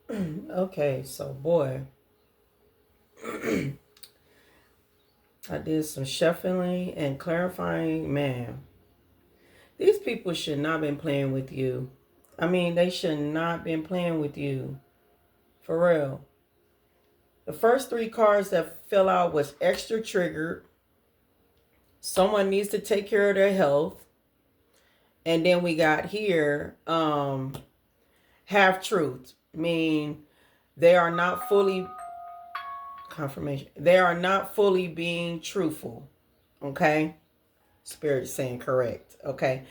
Okay, so boy, I did some shuffling and clarifying. Man, these people should not been playing with you. I mean, they should not been playing with you. For real. The first three cards that fell out was extra triggered. Someone needs to take care of their health. And then we got here, half truth. I mean, they are not fully confirmation. They are not fully being truthful. Okay? Spirit is saying correct. Okay.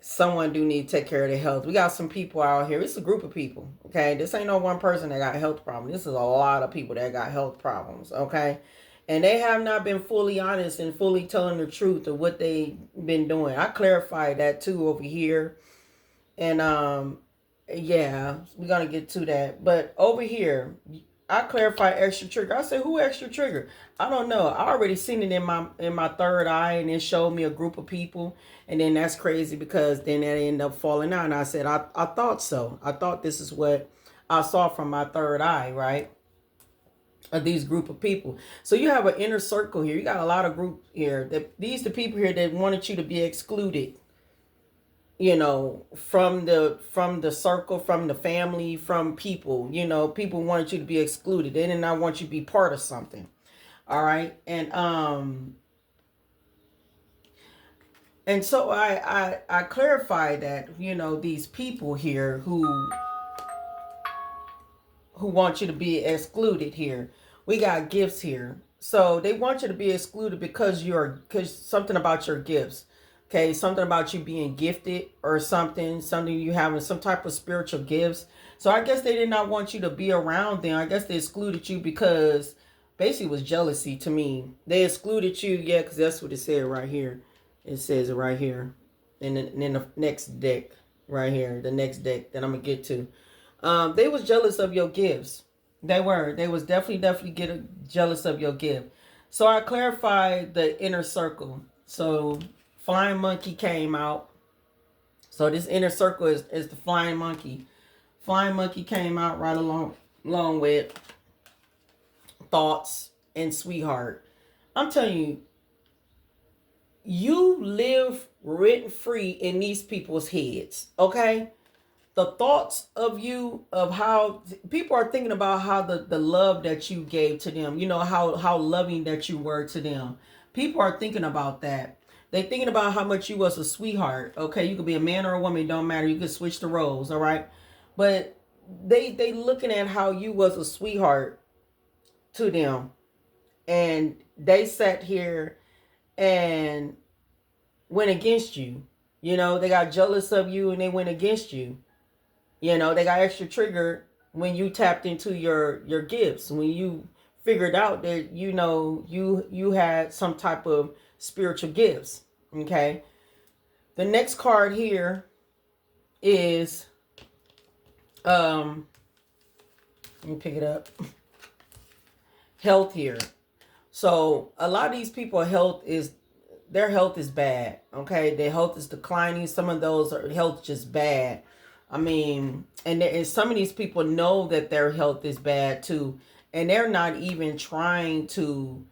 Someone do need to take care of their health. We got some people out here. It's a group of people. Okay. This ain't no one person that got health problems. This is a lot of people that got health problems. Okay. And they have not been fully honest and fully telling the truth of what they've been doing. I clarified that too over here. And yeah, we're gonna get to that. But over here, I clarify extra trigger. I said, who extra trigger? I don't know. I already seen it in my third eye, and it showed me a group of people. And then that's crazy because then that ended up falling out. And I said, I thought so. I thought this is what I saw from my third eye, right? Of these group of people. So you have an inner circle here. You got a lot of groups here. That these the people here that wanted you to be excluded, from the circle, from the family, from people. People wanted you to be excluded. They did not want you to be part of something. All right. And so I clarify that, these people here who want you to be excluded here. We got gifts here. So they want you to be excluded because something about your gifts. Okay, something about you being gifted or something you having some type of spiritual gifts. So I guess they did not want you to be around them. I guess they excluded you because basically it was jealousy to me. They excluded you, yeah, because that's what it said right here. It says it right here. In the next deck, right here, the next deck that I'm gonna get to. They was jealous of your gifts. They were. They was definitely jealous of your gift. So I clarified the inner circle. So flying monkey came out. So this inner circle is the flying monkey. Flying monkey came out right along with thoughts and sweetheart. I'm telling you, you live rent free in these people's heads. Okay, the thoughts of you, of how people are thinking about how the love that you gave to them, how loving that you were to them. People are thinking about that. They thinking about how much you was a sweetheart. Okay, you could be a man or a woman, it don't matter, you could switch the roles. All right, but they looking at how you was a sweetheart to them, and they sat here and went against you. They got jealous of you and they went against you. They got extra triggered when you tapped into your gifts, when you figured out that you had some type of spiritual gifts. Okay. The next card here is let me pick it up. Health here. So a lot of these people their health is bad. Okay, their health is declining. Some of those are health just bad. I mean, and some of these people know that their health is bad too, and they're not even trying to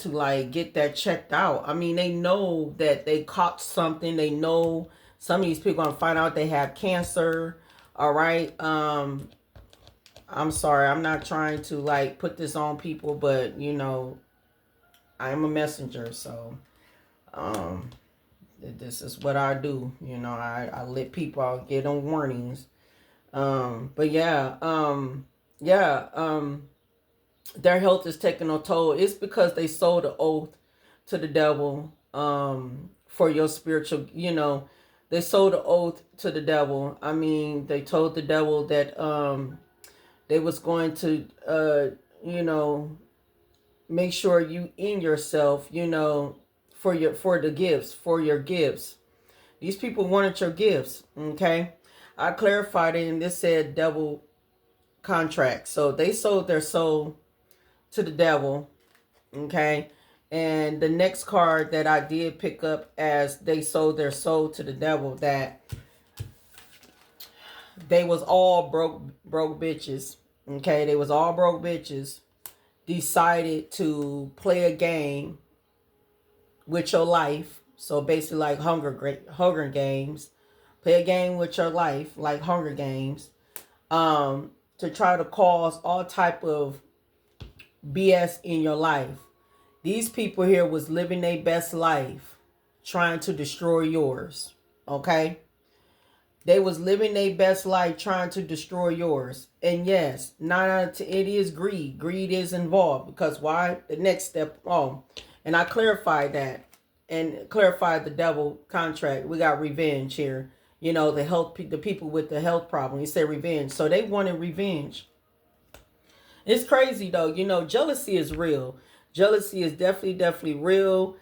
like get that checked out. I mean, they know that they caught something. They know some of these people are gonna find out they have cancer. All right. I'm sorry. I'm not trying to like put this on people, but I'm a messenger, so um this is what I do. I let people out, get them warnings. But their health is taking a toll. It's because they sold an oath to the devil, for your spiritual, they sold an oath to the devil. I mean, they told the devil that they was going to you know make sure you in yourself, for the gifts, for your gifts. These people wanted your gifts. Okay, I clarified it, and this said devil contract. So they sold their soul to the devil. Okay, and the next card that I did pick up as they sold their soul to the devil, that They was all broke bitches. Okay, they was all broke bitches. Decided to play a game with your life. So basically, like Hunger Games. Play a game with your life, like Hunger Games, to try to cause all type of BS in your life. These people here was living their best life, trying to destroy yours. Okay, they was living their best life trying to destroy yours. And yes, 9 out of 10, it is greed. Greed is involved because why? The next step. Oh, and I clarified that and clarified the devil contract. We got revenge here. You know, the people with the health problem. He said revenge. So they wanted revenge. It's crazy though. You know, jealousy is real. Jealousy is definitely real.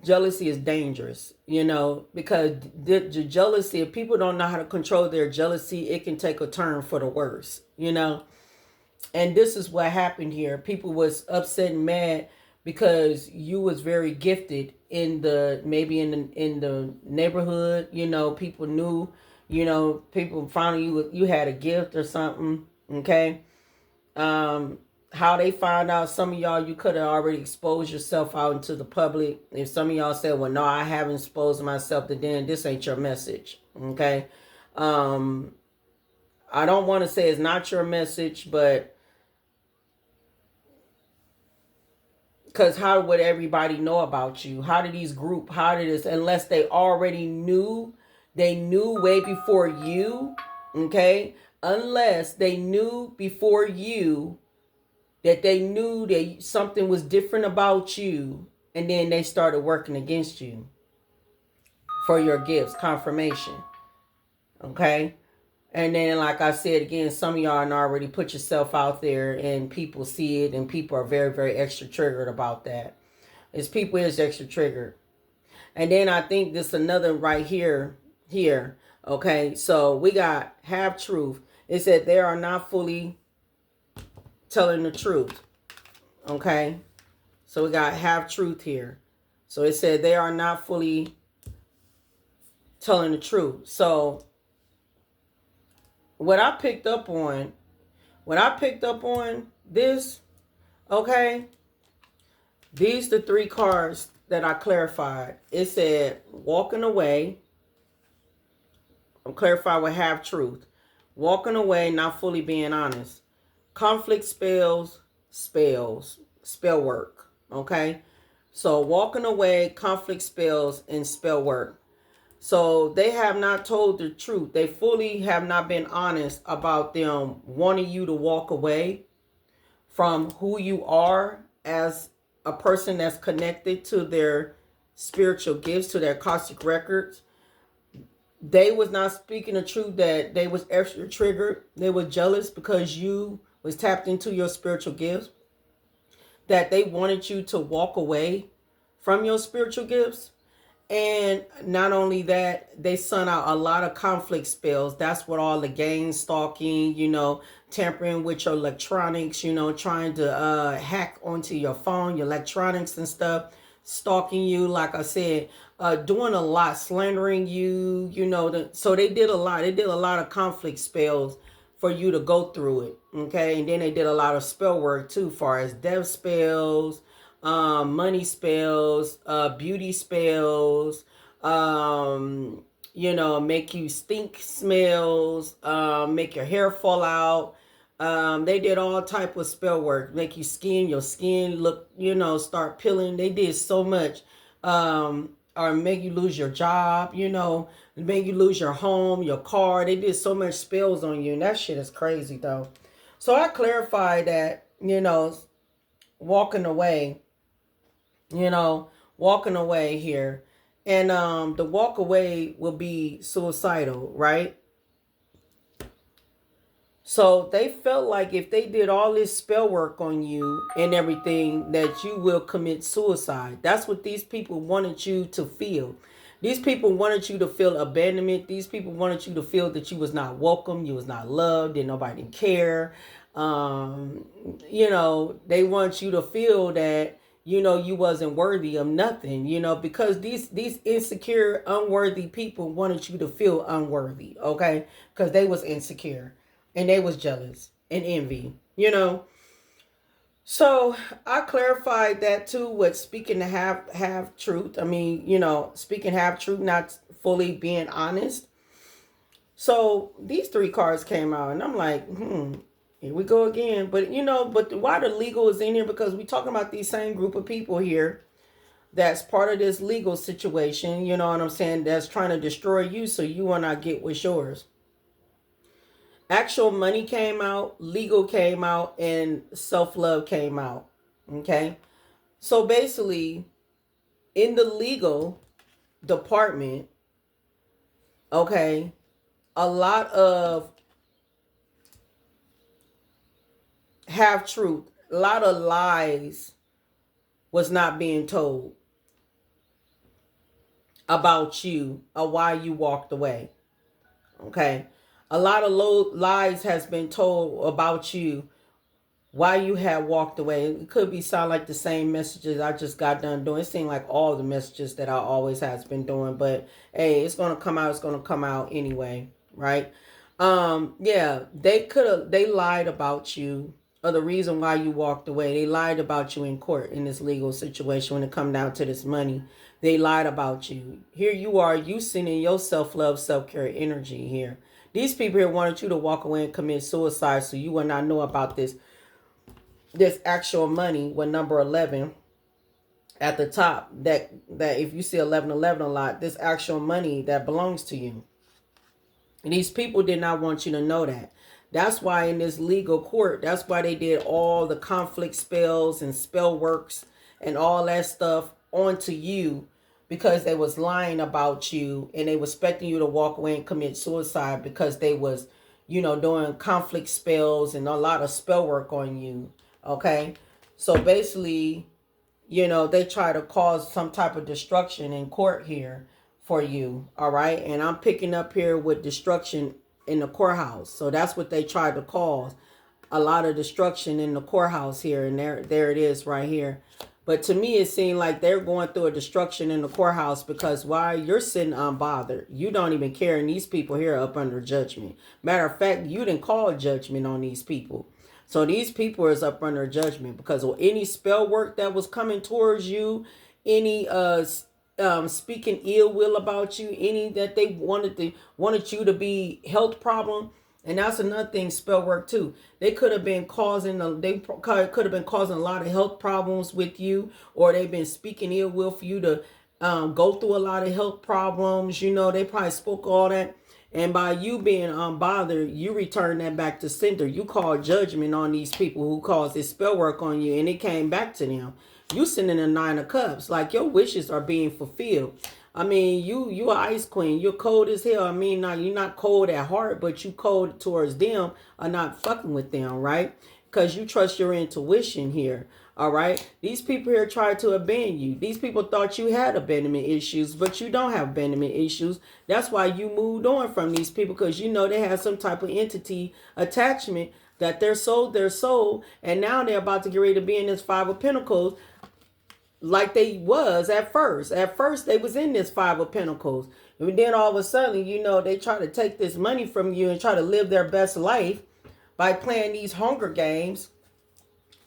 Jealousy is dangerous, you know, because the jealousy, if people don't know how to control their jealousy, it can take a turn for the worse, you know. And this is what happened here. People was upset and mad because you was very gifted in the maybe in the neighborhood, you know. People knew, you know, people found you had a gift or something. Okay, um how they find out, some of y'all, you could have already exposed yourself out into the public. If some of y'all said, well, no, I haven't exposed myself, then this ain't your message. Okay, um I don't want to say it's not your message, but because how would everybody know about you? How did these group, how did this, unless they already knew, they knew way before you. Okay, unless they knew before you, that they knew that something was different about you, and then they started working against you for your gifts, confirmation. Okay, and then like I said again, some of y'all already put yourself out there and people see it, and people are very extra triggered about that. It's people is extra triggered. And then I think this another right here. Okay, so we got half truth. It said they are not fully telling the truth. Okay, so we got half truth here. So it said they are not fully telling the truth. So what I picked up on, this, okay, these the three cards that I clarified. It said walking away. I'm clarified with half truth. Walking away, not fully being honest. Conflict spell work. Okay. So walking away, conflict spells, and spell work. So they have not told the truth. They fully have not been honest about them wanting you to walk away from who you are as a person that's connected to their spiritual gifts, to their Akashic records. They was not speaking the truth, that they was extra triggered. They were jealous because you was tapped into your spiritual gifts. That they wanted you to walk away from your spiritual gifts. And not only that, they sent out a lot of conflict spells. That's what all the gang stalking, you know, tampering with your electronics, you know, trying to hack onto your phone, your electronics and stuff, stalking you, like I said, doing a lot, slandering you, you know. So they did a lot. They did a lot of conflict spells for you to go through it. Okay. And then they did a lot of spell work too, far as death spells, money spells, beauty spells, you know, make you stink smells, make your hair fall out. They did all type of spell work, make your skin look, you know, start peeling. They did so much, or make you lose your job, you know, make you lose your home, your car. They did so much spells on you, and that shit is crazy though. So I clarified that, you know, walking away, you know, walking away here. And the walk away will be suicidal, right? So they felt like if they did all this spell work on you and everything, that you will commit suicide. That's what these people wanted you to feel. These people wanted you to feel abandonment. These people wanted you to feel that you was not welcome, you was not loved, and nobody didn't care. You know, they want you to feel that you know, you wasn't worthy of nothing, you know, because these insecure, unworthy people wanted you to feel unworthy, okay? Because they was insecure and they was jealous and envy, you know. So I clarified that too with speaking to half truth. I mean, you know, speaking half truth, not fully being honest. So these three cards came out, and I'm like, here we go again. But you know, but why the legal is in here? Because we talking about these same group of people here that's part of this legal situation. You know what I'm saying? That's trying to destroy you, so you will not get what's yours. Actual money came out, legal came out, and self love came out. Okay, so basically, in the legal department, okay, a lot of half truth, a lot of lies was not being told about you or why you walked away. Okay. A lot of low lies has been told about you why you had walked away. It could be sound like the same messages I just got done doing. It seemed like all the messages that I always has been doing, but hey, it's gonna come out. It's gonna come out anyway, right? Yeah, they lied about you or the reason why you walked away. They lied about you in court in this legal situation when it come down to this money. They lied about you. Here you are, you sending your self-love, self-care energy here. These people here wanted you to walk away and commit suicide so you will not know about this actual money with number 11 at the top, that if you see 1111 a lot, this actual money that belongs to you. And these people did not want you to know that. That's why in this legal court, that's why they did all the conflict spells and spell works and all that stuff onto you, because they was lying about you and they was expecting you to walk away and commit suicide because they was, you know, doing conflict spells and a lot of spell work on you. Okay. So basically, you know, they try to cause some type of destruction in court here for you. All right. And I'm picking up here with destruction in the courthouse. So that's what they tried to cause. A lot of destruction in the courthouse here. And there it is right here. But to me, it seemed like they're going through a destruction in the courthouse because why? You're sitting unbothered. You don't even care. And these people here are up under judgment. Matter of fact, you didn't call judgment on these people. So these people is up under judgment because of any spell work that was coming towards you, any speaking ill will about you, any that they wanted you to be health problem. And that's another thing, spell work too. They could have been causing a lot of health problems with you, or they've been speaking ill will for you to go through a lot of health problems. You know, they probably spoke all that. And by you being unbothered, you return that back to sender. You call judgment on these people who caused this spell work on you, and it came back to them. You sending a 9 of cups, like your wishes are being fulfilled. I mean, you an ice queen. You're cold as hell. I mean, you're not cold at heart, but you cold towards them or not fucking with them, right? Because you trust your intuition here. All right. These people here tried to abandon you. These people thought you had abandonment issues, but you don't have abandonment issues. That's why you moved on from these people, because you know they have some type of entity attachment that they're sold their soul. And now they're about to get ready to be in this 5 of Pentacles like they was at first. At first, they was in this 5 of Pentacles. And then all of a sudden, you know, they try to take this money from you and try to live their best life by playing these Hunger Games.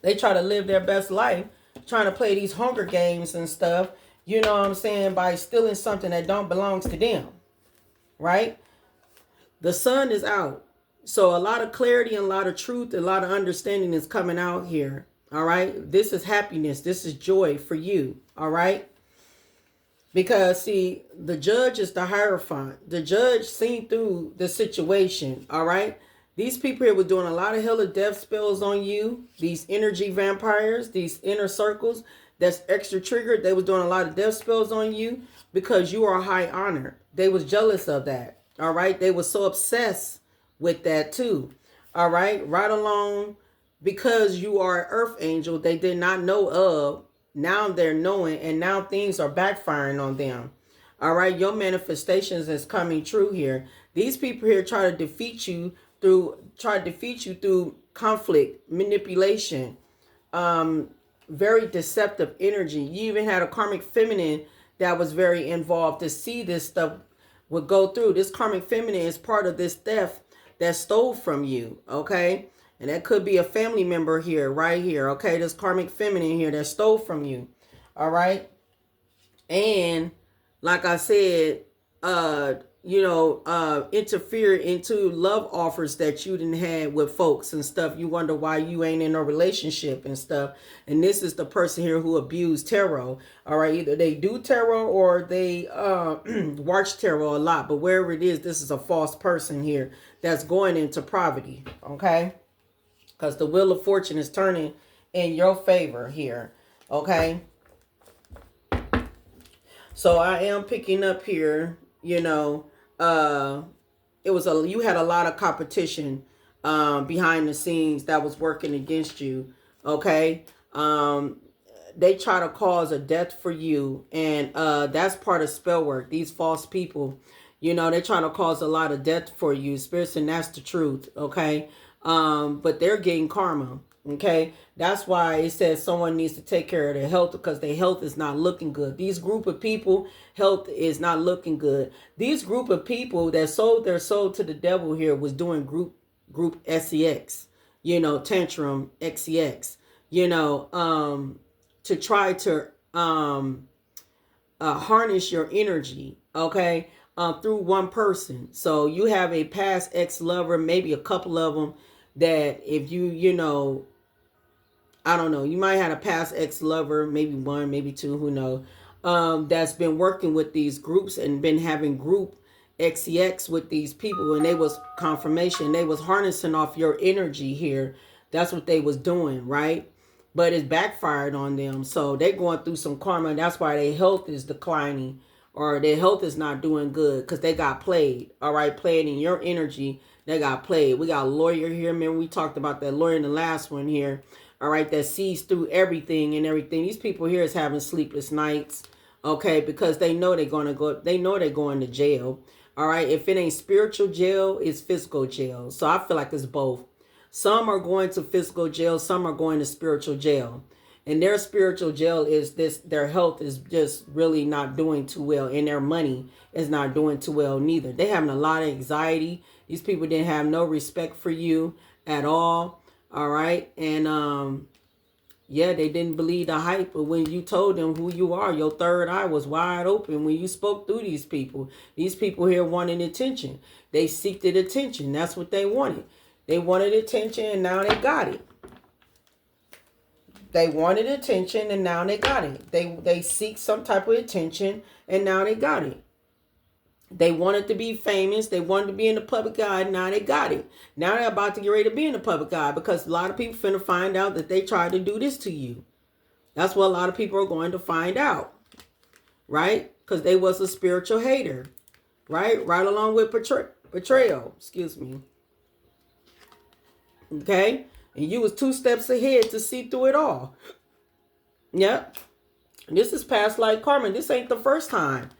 They try to live their best life trying to play these Hunger Games and stuff, you know what I'm saying, by stealing something that don't belong to them, right? The sun is out. So a lot of clarity and a lot of truth, a lot of understanding is coming out here, all right? This is happiness. This is joy for you, all right? Because, see, the judge is the Hierophant. The judge seen through the situation, all right? These people here were doing a lot of hella death spells on you. These energy vampires, these inner circles that's extra triggered. They was doing a lot of death spells on you because you are high honor. They was jealous of that. All right. They were so obsessed with that too. All right. Right along, because you are an earth angel they did not know of. Now they're knowing, and now things are backfiring on them. All right. Your manifestations is coming true here. These people here try to defeat you through conflict, manipulation, very deceptive energy. You even had a karmic feminine that was very involved to see this stuff would go through. This karmic feminine is part of this theft that stole from you, okay? And that could be a family member here, right here, okay? This karmic feminine here that stole from you, all right? And like I said, interfere into love offers that you didn't have with folks and stuff. You wonder why you ain't in a relationship and stuff. And this is the person here who abused tarot. All right, either they do tarot or they watch tarot a lot. But wherever it is, this is a false person here that's going into poverty. Okay, because the wheel of fortune is turning in your favor here. Okay. So I am picking up here, you had a lot of competition behind the scenes that was working against you. Okay. They try to cause a death for you, and that's part of spell work. These false people, they try to cause a lot of death for you, spirits, and that's the truth. Okay. But they're getting karma. Okay, that's why it says someone needs to take care of their health, because their health is not looking good. These group of people, health is not looking good. These group of people that sold their soul to the devil here was doing group sex, tantrum xex, to try to harness your energy, okay, through one person. So you have a past ex-lover, maybe a couple of them, that if I don't know, you might have a past ex-lover, maybe one, maybe two, who knows, that's been working with these groups and been having group XEX with these people, and they was confirmation. They was harnessing off your energy here. That's what they was doing, right? But it's backfired on them. So they're going through some karma. That's why their health is declining, or their health is not doing good, because they got played. All right, played in your energy. They got played. We got a lawyer here. Remember, we talked about that lawyer in the last one here. All right, that sees through everything and everything. These people here is having sleepless nights, okay, because they know they're going to go, they know they're going to jail. All right, if it ain't spiritual jail, it's physical jail. So I feel like it's both. Some are going to physical jail, some are going to spiritual jail. And their spiritual jail is this, their health is just really not doing too well, and their money is not doing too well neither. They're having a lot of anxiety. These people didn't have no respect for you at all. All right. And yeah, they didn't believe the hype, but when you told them who you are, your third eye was wide open when you spoke through these people. These people here wanted attention. They seeked attention. That's what they wanted. They wanted attention, and now they got it. They wanted attention, and now they got it. They seek some type of attention, and now they got it. They wanted to be famous. They wanted to be in the public eye. Now they got it. Now they're about to get ready to be in the public eye, because a lot of people finna find out that they tried to do this to you. That's what a lot of people are going to find out, right? Because they was a spiritual hater, right? Right along with betrayal, excuse me. Okay? And you was 2 steps ahead to see through it all. Yep. This is past life karma. This ain't the first time.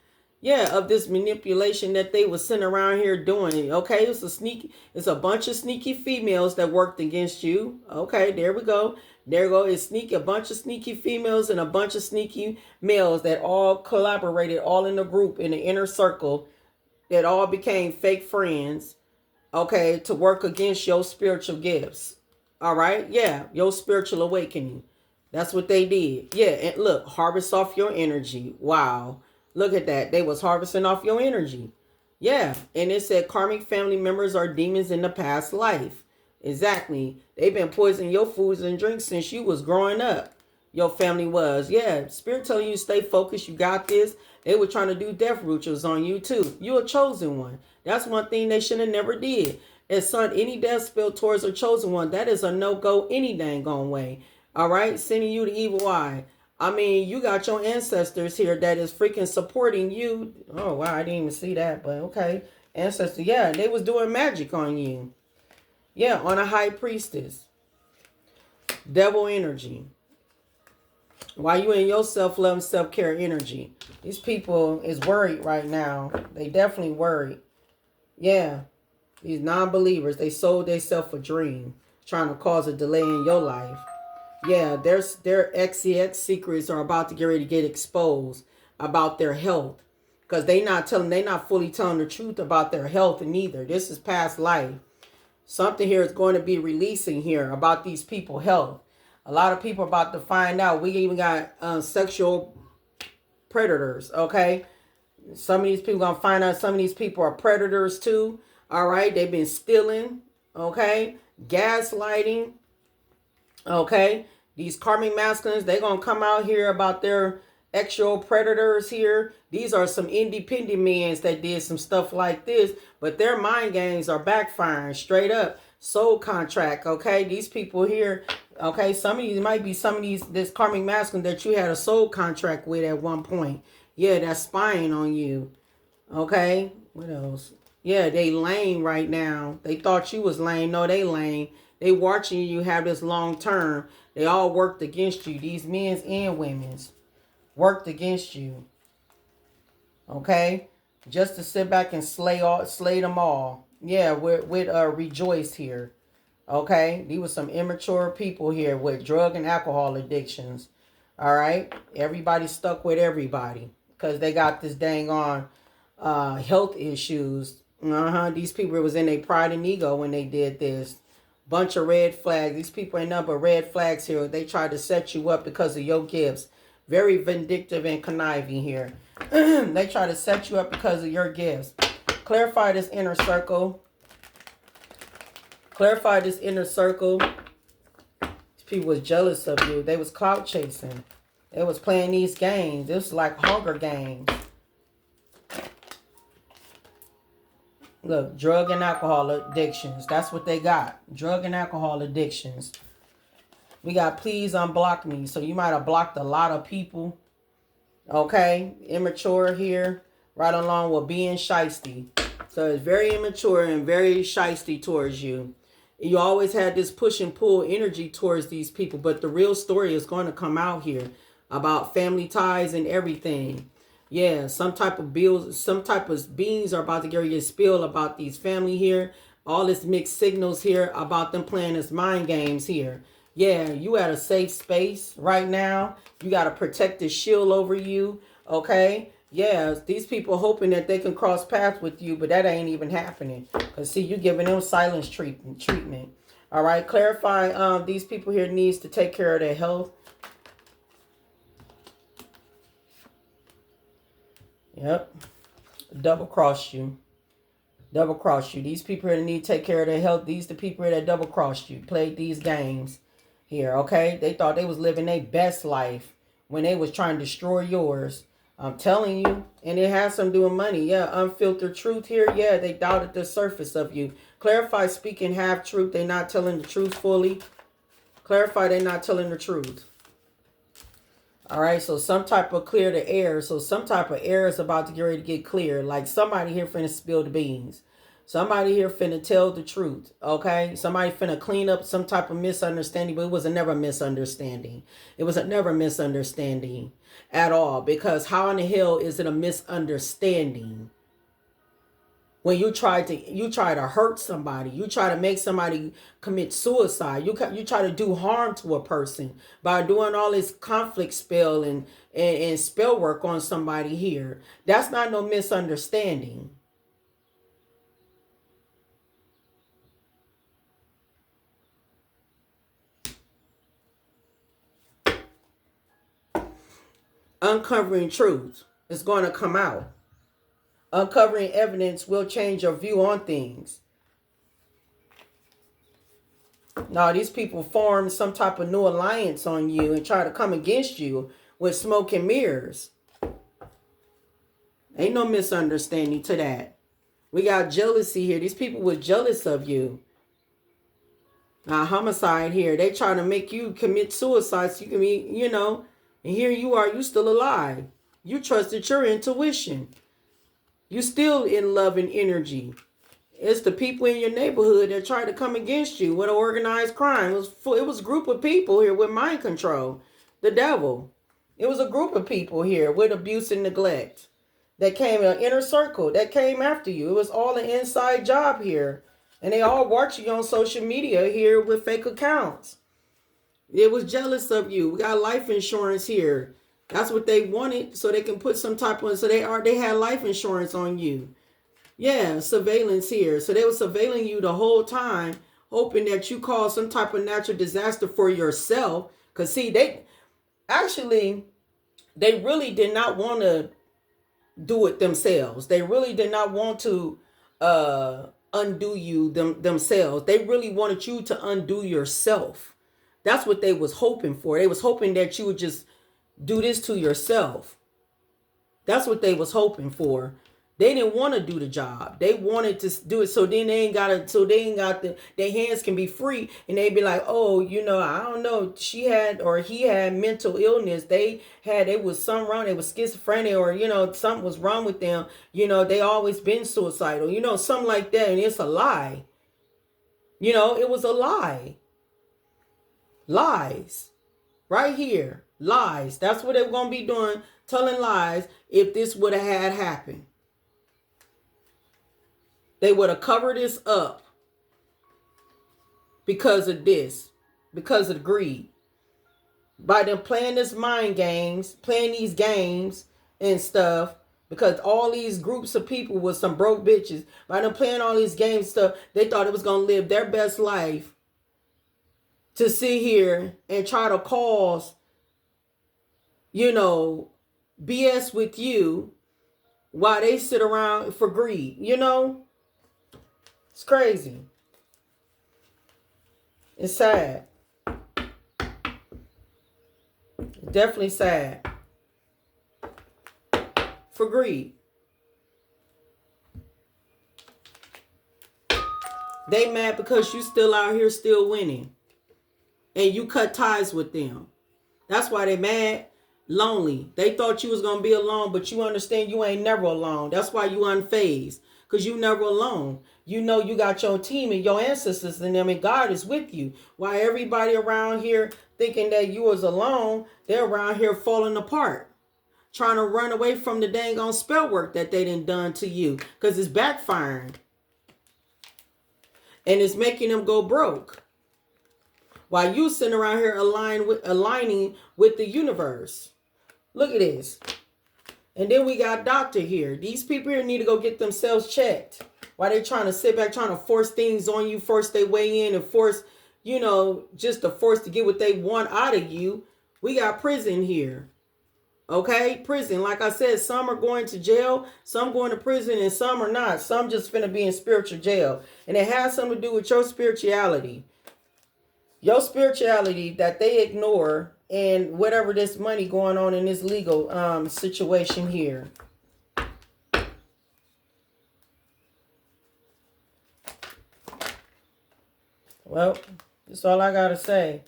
Yeah, of this manipulation that they was sitting around here doing. Okay, it's a bunch of sneaky females that worked against you. Okay, there we go. There we go. It's a bunch of sneaky females and a bunch of sneaky males that all collaborated, all in a group, in the inner circle, that all became fake friends, okay, to work against your spiritual gifts. All right, yeah, your spiritual awakening. That's what they did. Yeah, and look, harvest off your energy. Wow. Look at that. They was harvesting off your energy. Yeah. And it said karmic family members are demons in the past life. Exactly. They've been poisoning your foods and drinks since you was growing up. Your family was. Yeah. Spirit telling you stay focused. You got this. They were trying to do death rituals on you too. You a chosen one. That's one thing they should have never did. And son, any death spell towards a chosen one, that is a no-go any dang gone way. All right. Sending you the evil eye. I mean, you got your ancestors here that is freaking supporting you. Oh, wow, I didn't even see that, but okay. Ancestors, yeah, they was doing magic on you. Yeah, on a high priestess. Devil energy. While you in your self-love and self-care energy. These people is worried right now. They definitely worried. Yeah, these non-believers, they sold themselves a dream, trying to cause a delay in your life. Yeah, their XCX secrets are about to get ready to get exposed about their health. Because they not fully telling the truth about their health neither. This is past life. Something here is going to be releasing here about these people' health. A lot of people are about to find out. We even got sexual predators, okay? Some of these people gonna find out some of these people are predators too. All right, they've been stealing, okay, gaslighting, okay. These karmic masculines, they gonna come out here about their actual predators here. These are some independent men that did some stuff like this, but their mind games are backfiring straight up. Soul contract, okay. These people here, okay. Some of these might be some of these this karmic masculine that you had a soul contract with at one point. Yeah, that's spying on you. Okay, what else? Yeah, they lame right now. They thought you was lame. No, they lame. They watching you have this long term. They all worked against you. These men's and women's worked against you. Okay, just to sit back and slay them all. Yeah, with Rejoice here. Okay, these were some immature people here with drug and alcohol addictions. All right, everybody stuck with everybody because they got this dang on health issues. These people was in their pride and ego when they did this. Bunch of red flags. These people ain't nothing but red flags here. They tried to set you up because of your gifts. Very vindictive and conniving here. They try to set you up because of your gifts. Clarify this inner circle. Clarify this inner circle. These people was jealous of you. They was clout chasing. They was playing these games. This was like Hunger Games. Look, drug and alcohol addictions. That's what they got. Drug and alcohol addictions. We got please unblock me. So you might have blocked a lot of people. Okay. Immature here. Right along with being shisty. So it's very immature and very shisty towards you. You always had this push and pull energy towards these people. But the real story is going to come out here. About family ties and everything. Yeah, some type of beans are about to get spilled about these family here. All this mixed signals here about them playing this mind games here. Yeah, you at a safe space right now. You got a protective shield over you. Okay. Yeah, these people hoping that they can cross paths with you, but that ain't even happening. Because see, you giving them silence treatment. All right. Clarify these people here needs to take care of their health. Yep. Double cross you. Double cross you. These people here that need to take care of their health. These the people here that double crossed you. Played these games here, okay? They thought they was living their best life when they was trying to destroy yours. I'm telling you. And it has something to do with money. Yeah, unfiltered truth here. Yeah, they doubted the surface of you. Clarify speaking half truth. They not telling the truth fully. Clarify they not telling the truth. All right, so some type of clear the air. So some type of air is about to get ready to get clear. Like somebody here finna spill the beans. Somebody here finna tell the truth, okay? Somebody finna clean up some type of misunderstanding, but it was a never misunderstanding. It was a never misunderstanding at all. Because how in the hell is it a misunderstanding? When you try to hurt somebody, you try to make somebody commit suicide, you try to do harm to a person by doing all this conflict spell and spell work on somebody here. That's not no misunderstanding. Uncovering truth is going to come out. Uncovering evidence will change your view on things. Now, these people form some type of new alliance on you and try to come against you with smoke and mirrors. Ain't no misunderstanding to that. We got jealousy here. These people were jealous of you. Now, homicide here. They trying to make you commit suicide so you can be, and here you are, you still alive. You trusted your intuition. You still in love and energy. It's the people in your neighborhood that try to come against you with organized crime. It was a group of people here with mind control. The devil. It was a group of people here with abuse and neglect. That came in an inner circle. That came after you. It was all an inside job here. And they all watch you on social media here with fake accounts. It was jealous of you. We got life insurance here. That's what they wanted, so they can put some type of, so they had life insurance on you. Yeah, surveillance here. So they were surveilling you the whole time, hoping that you cause some type of natural disaster for yourself. Cause see, they really did not want to do it themselves. They really did not want to undo you themselves. They really wanted you to undo yourself. That's what they was hoping for. They was hoping that you would just do this to yourself. That's what they was hoping for. They didn't want to do the job. They wanted to do it so then they ain't got it. So they ain't got their hands can be free, and they be like, oh, I don't know. She had or he had mental illness. It was something wrong. They was schizophrenic, or something was wrong with them. They always been suicidal. Something like that, and it's a lie. It was a lie. Lies, right here, lies. That's what they're gonna be doing, telling lies. If this would have had happened, they would have covered this up because of this, because of greed. By them playing this mind games, playing these games and stuff, because all these groups of people was some broke bitches. By them playing all these games stuff, they thought it was gonna live their best life to sit here and try to cause, BS with you while they sit around for greed. It's crazy. It's sad. Definitely sad. For greed. They mad because you still out here still winning. And you cut ties with them. That's why they mad. Lonely. They thought you was going to be alone, but you understand you ain't never alone. That's why you unfazed. Because you never alone. You got your team and your ancestors in them, and God is with you. While everybody around here thinking that you was alone, they're around here falling apart. Trying to run away from the dang on spell work that they done to you. Because it's backfiring. And it's making them go broke. While you sitting around here aligning with the universe. Look at this. And then we got doctor here. These people here need to go get themselves checked. Why they trying to sit back, trying to force things on you, force their way in, and force, just to force to get what they want out of you. We got prison here. Okay? Prison. Like I said, some are going to jail, some going to prison, and some are not. Some just finna be in spiritual jail. And it has something to do with your spirituality. Your spirituality that they ignore, and whatever this money going on in this legal situation here. Well, that's all I gotta say.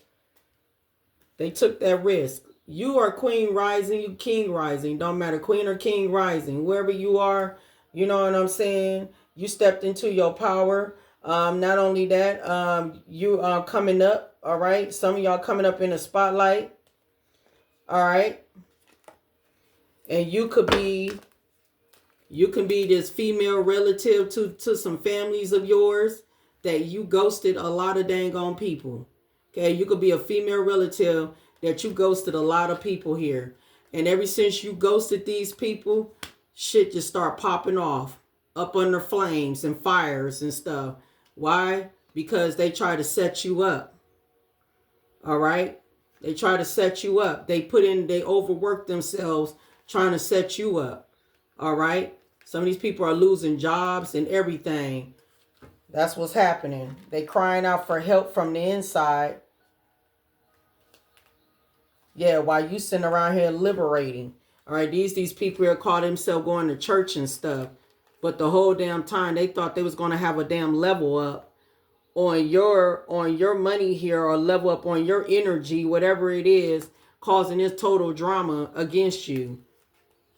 They took that risk. You are queen rising, you king rising. Don't matter, queen or king rising. Wherever you are, you know what I'm saying? You stepped into your power. Not only that, you are coming up, all right? Some of y'all coming up in the spotlight, all right? And you can be this female relative to some families of yours that you ghosted a lot of dang on people. Okay, you could be a female relative that you ghosted a lot of people here. And ever since you ghosted these people, shit just start popping off up under flames and fires and stuff. Why? Because they try to set you up. All right? They try to set you up. They overwork themselves trying to set you up. All right? Some of these people are losing jobs and everything. That's what's happening. They crying out for help from the inside. Yeah, while you sitting around here liberating. All right, these people here call themselves going to church and stuff. But the whole damn time they thought they was going to have a damn level up on your money here, or level up on your energy, whatever it is, causing this total drama against you.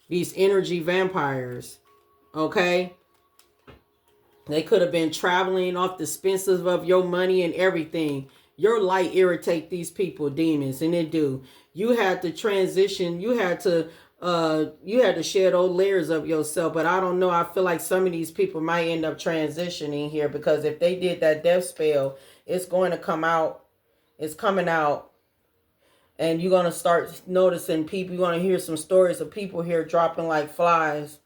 These energy vampires. Okay? They could have been traveling off the expenses of your money and everything. Your light irritate these people, demons, and it do. You had to transition. You had to shed those layers of yourself. But I don't know. I feel like some of these people might end up transitioning here, because if they did that death spell, it's going to come out. It's coming out And you're going to start noticing people. You're going to hear some stories of people here dropping like flies.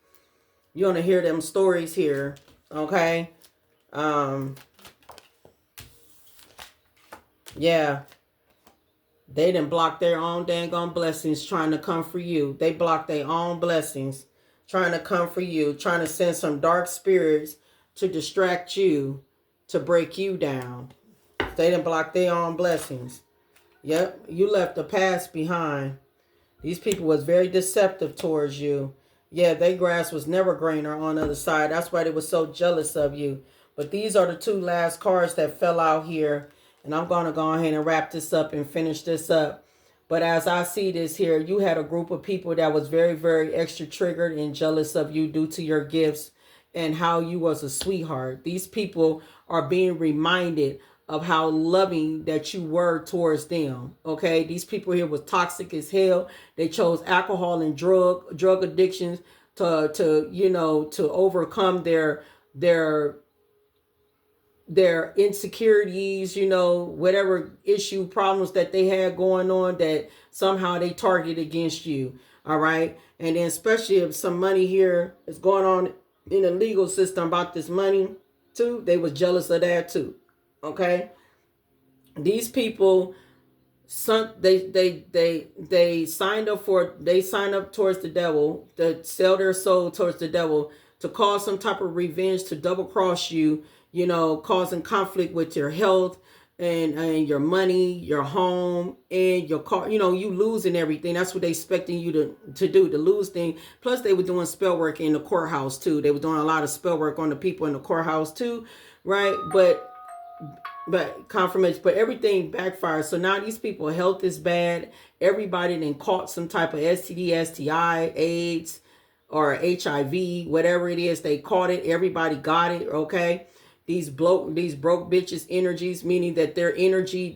You're going to hear them stories here. Okay. Yeah. They didn't block their own dang on blessings trying to come for you. They blocked their own blessings trying to come for you, trying to send some dark spirits to distract you, to break you down. They didn't block their own blessings. Yep, you left the past behind. These people was very deceptive towards you. Yeah, their grass was never greener on the other side. That's why they were so jealous of you. But these are the two last cards that fell out here. And I'm going to go ahead and wrap this up and finish this up. But as I see this here, you had a group of people that was very, very extra triggered and jealous of you due to your gifts and how you was a sweetheart. These people are being reminded of how loving that you were towards them. Okay, these people here was toxic as hell. They chose alcohol and drug addictions to you know, to overcome their insecurities, you know, whatever issue problems that they had going on, that somehow they target against you. All right. And then especially if some money here is going on in the legal system about this money too, they was jealous of that too. Okay. These people, they signed up towards the devil, to sell their soul towards the devil, to cause some type of revenge, to double cross you, you know, causing conflict with your health and your money, your home, and your car. You know, you losing everything. That's what they expecting you to do, to lose things. Plus, they were doing spell work in the courthouse too. They were doing a lot of spell work on the people in the courthouse too, right? But confirmation, but everything backfired. So now these people health is bad. Everybody then caught some type of STD, STI, AIDS, or HIV, whatever it is, they caught it. Everybody got it. Okay. These broke bitches energies, meaning that their energy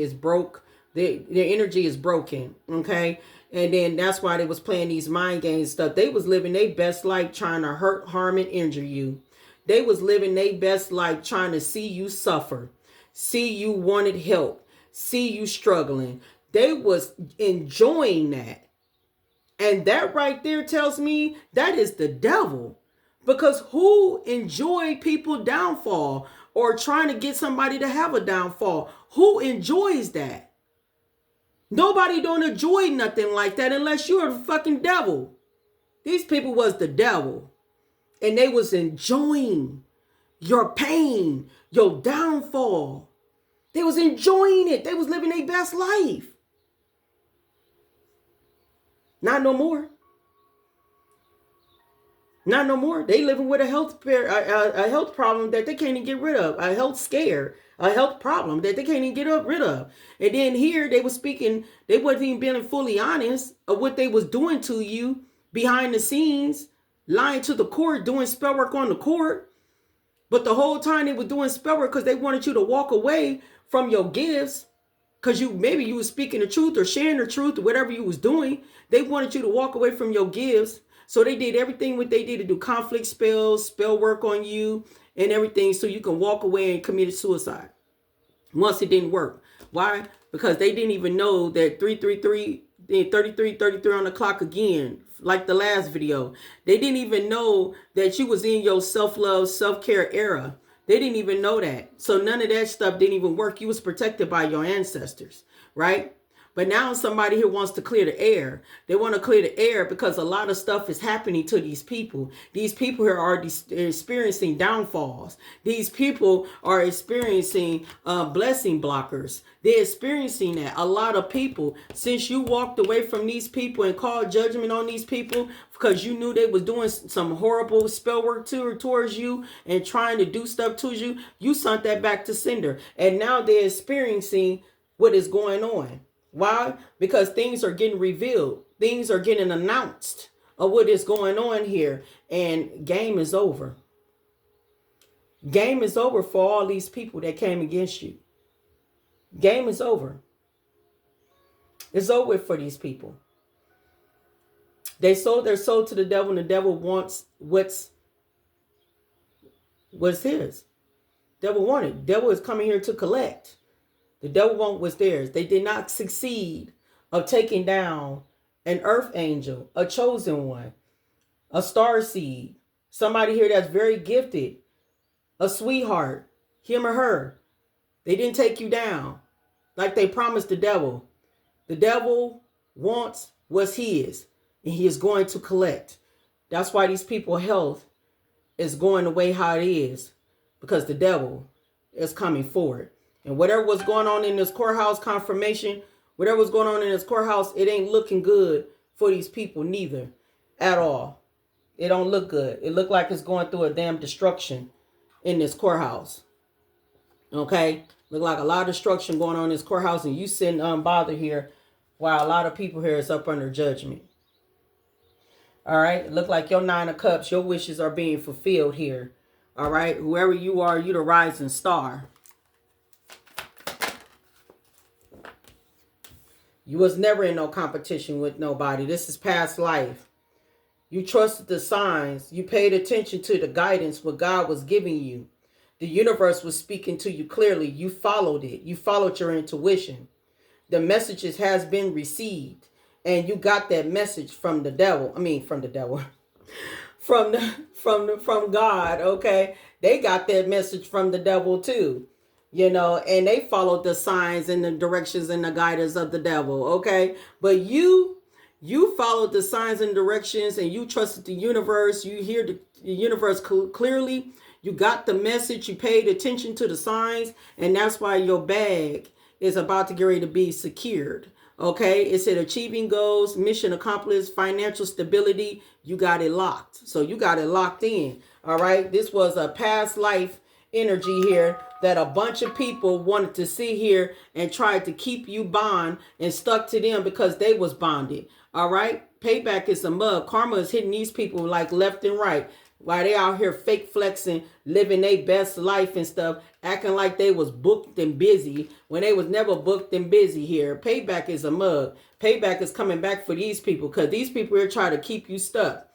is broke. Their energy is broken. Okay. And then that's why they was playing these mind games stuff. They was living their best life trying to hurt, harm, and injure you. They was living their best life trying to see you suffer, see you wanted help, see you struggling. They was enjoying that. And that right there tells me that is the devil. Because who enjoy people downfall or trying to get somebody to have a downfall? Who enjoys that? Nobody don't enjoy nothing like that unless you're the fucking devil. These people was the devil. And they was enjoying your pain, your downfall. They was enjoying it. They was living their best life. Not no more. Not no more. They living with a health problem that they can't even get rid of. A health scare. A health problem that they can't even get rid of. And then here they was speaking, they wasn't even being fully honest of what they was doing to you behind the scenes, lying to the court, doing spell work on the court. But the whole time they were doing spell work because they wanted you to walk away from your gifts, because maybe you was speaking the truth or sharing the truth or whatever you was doing. They wanted you to walk away from your gifts. So they did everything what they did to do conflict spells, spell work on you and everything, so you can walk away and commit suicide once it didn't work. Why? Because they didn't even know that 33 on the clock again, like the last video. They didn't even know that you was in your self-love, self-care era. They didn't even know that. So none of that stuff didn't even work. You was protected by your ancestors, right? But now somebody here wants to clear the air. They want to clear the air because a lot of stuff is happening to these people. These people here are experiencing downfalls. These people are experiencing blessing blockers. They're experiencing that. A lot of people, since you walked away from these people and called judgment on these people because you knew they was doing some horrible spell work towards you and trying to do stuff to you, you sent that back to sender. And now they're experiencing what is going on. Why? Because things are getting revealed. Things are getting announced of what is going on here. And game is over. Game is over for all these people that came against you. Game is over. It's over for these people. They sold their soul to the devil, and the devil wants what's his. Devil wanted. Devil is coming here to collect. The devil want what's theirs. They did not succeed of taking down an earth angel, a chosen one, a star seed, somebody here that's very gifted, a sweetheart, him or her. They didn't take you down like they promised the devil. The devil wants what's his, and he is going to collect. That's why these people's health is going the way how it is, because the devil is coming forward. And whatever was going on in this courthouse confirmation, whatever was going on in this courthouse, it ain't looking good for these people neither at all. It don't look good. It look like it's going through a damn destruction in this courthouse. Okay? Look like a lot of destruction going on in this courthouse, and you sitting unbothered here while a lot of people here is up under judgment. All right? Look like your 9 of Cups, your wishes are being fulfilled here. All right? Whoever you are, you the rising star. You was never in no competition with nobody. This is past life. You trusted the signs. You paid attention to the guidance what God was giving you. The universe was speaking to you clearly. You followed it. You followed your intuition. The messages has been received. And you got that message from the devil. From the devil. from God, okay? They got that message from the devil too. And they followed the signs and the directions and the guidance of the devil, okay? But you followed the signs and directions, and you trusted the universe. You hear the universe clearly. You got the message. You paid attention to the signs, and that's why your bag is about to get ready to be secured, okay? It said achieving goals, mission accomplished, financial stability. You got it locked. So you got it locked in, all right? This was a past life energy here that a bunch of people wanted to see here and tried to keep you bond and stuck to them because they was bonded. All right. Payback is a mug. Karma is hitting these people like left and right while they out here fake flexing, living their best life and stuff, acting like they was booked and busy when they was never booked and busy here. Payback is a mug. Payback is coming back for these people because these people here try to keep you stuck.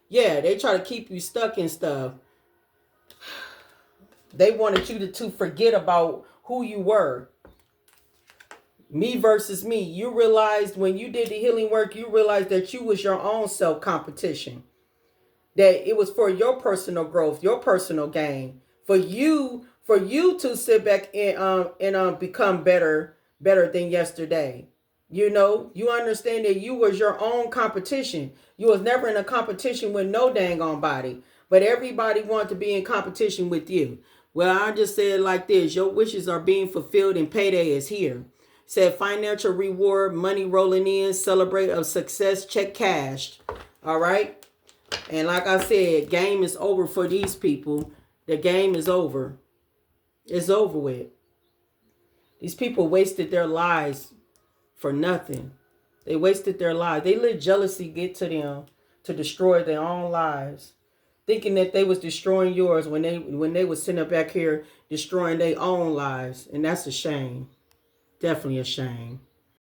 Yeah, they try to keep you stuck and stuff. They wanted you to forget about who you were. Me versus me. You realized when you did the healing work, you realized that you was your own self-competition. That it was for your personal growth, your personal gain. For you to sit back and become better than yesterday. You understand that you was your own competition. You was never in a competition with no dang on body. But everybody wanted to be in competition with you. Well, I just said it like this. Your wishes are being fulfilled and payday is here. Said financial reward, money rolling in, celebrate of success, check cashed. All right. And like I said, game is over for these people. The game is over. It's over with. These people wasted their lives for nothing. They wasted their lives. They let jealousy get to them to destroy their own lives. Thinking that they was destroying yours when they was sitting up back here destroying their own lives. And that's a shame. Definitely a shame.